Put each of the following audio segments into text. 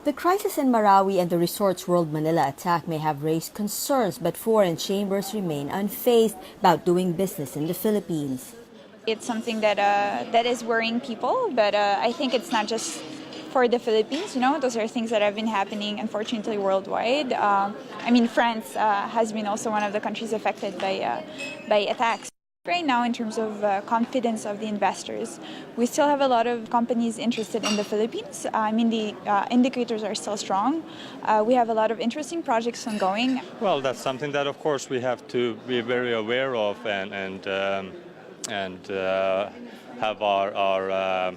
The crisis in Marawi and the Resorts World Manila attack may have raised concerns, but foreign chambers remain unfazed about doing business in the Philippines. It's something that is worrying people, but I think it's not just for the Philippines. Those are things that have been happening, unfortunately, worldwide. France has been also one of the countries affected by attacks. Right now, in terms of confidence of the investors, we still have a lot of companies interested in the Philippines. The indicators are still strong. We have a lot of interesting projects ongoing. Well, that's something that, of course, we have to be very aware of and have our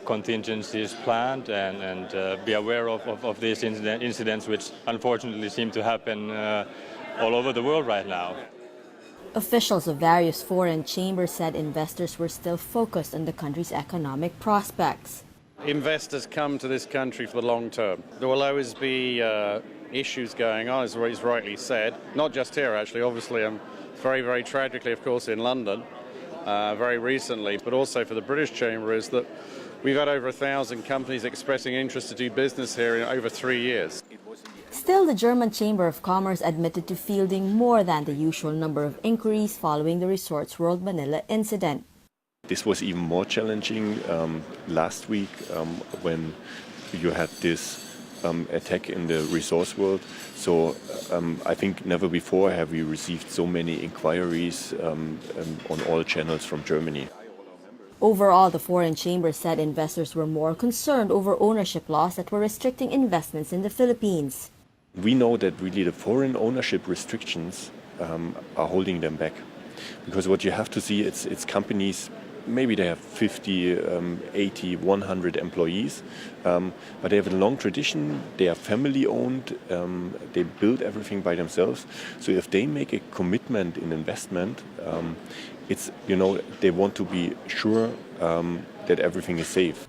contingencies planned and be aware of these incidents, which unfortunately seem to happen all over the world right now. Officials of various foreign chambers said investors were still focused on the country's economic prospects. Investors come to this country for the long term. There will always be issues going on, as he's rightly said, not just here actually, obviously, very, very tragically, of course, in London very recently, but also for the British Chamber is that we've had over 1,000 companies expressing interest to do business here in over 3 years. Still, the German Chamber of Commerce admitted to fielding more than the usual number of inquiries following the Resorts World Manila incident. This was even more challenging last week when you had this attack in the Resorts World. So I think never before have we received so many inquiries on all channels from Germany. Overall, the foreign chamber said investors were more concerned over ownership laws that were restricting investments in the Philippines. We know that really the foreign ownership restrictions are holding them back. Because what you have to see, it's companies, maybe they have 50, 80, 100 employees, but they have a long tradition, they are family owned, they build everything by themselves. So if they make a commitment in investment, they want to be sure that everything is safe.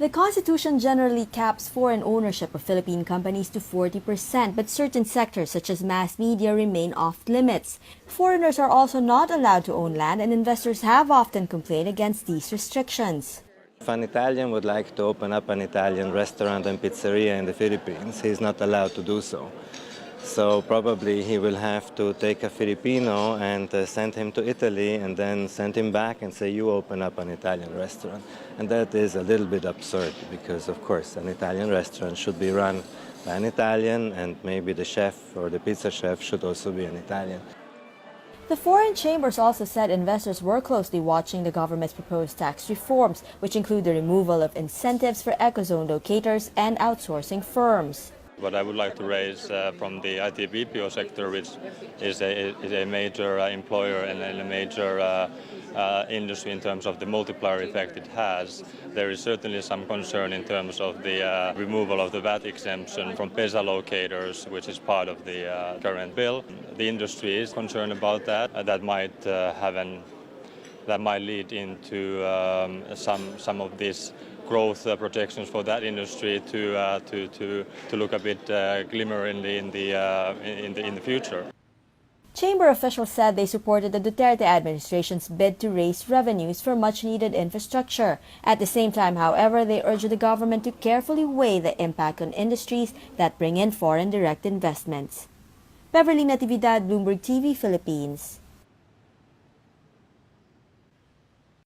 The Constitution generally caps foreign ownership of Philippine companies to 40%, but certain sectors such as mass media remain off limits. Foreigners are also not allowed to own land, and investors have often complained against these restrictions. If an Italian would like to open up an Italian restaurant and pizzeria in the Philippines, he's not allowed to do so. So probably he will have to take a Filipino and send him to Italy and then send him back and say, you open up an Italian restaurant. And that is a little bit absurd because, of course, an Italian restaurant should be run by an Italian, and maybe the chef or the pizza chef should also be an Italian. The foreign chambers also said investors were closely watching the government's proposed tax reforms, which include the removal of incentives for ecozone locators and outsourcing firms. What I would like to raise from the IT BPO sector, which is a major employer and a major industry in terms of the multiplier effect it has, there is certainly some concern in terms of the removal of the VAT exemption from PESA locators, which is part of the current bill. The industry is concerned about that. That might lead into some of these growth projections for that industry to look a bit glimmeringly in the future. Chamber officials said they supported the Duterte administration's bid to raise revenues for much-needed infrastructure. At the same time, however, they urged the government to carefully weigh the impact on industries that bring in foreign direct investments. Beverly Natividad, Bloomberg TV, Philippines.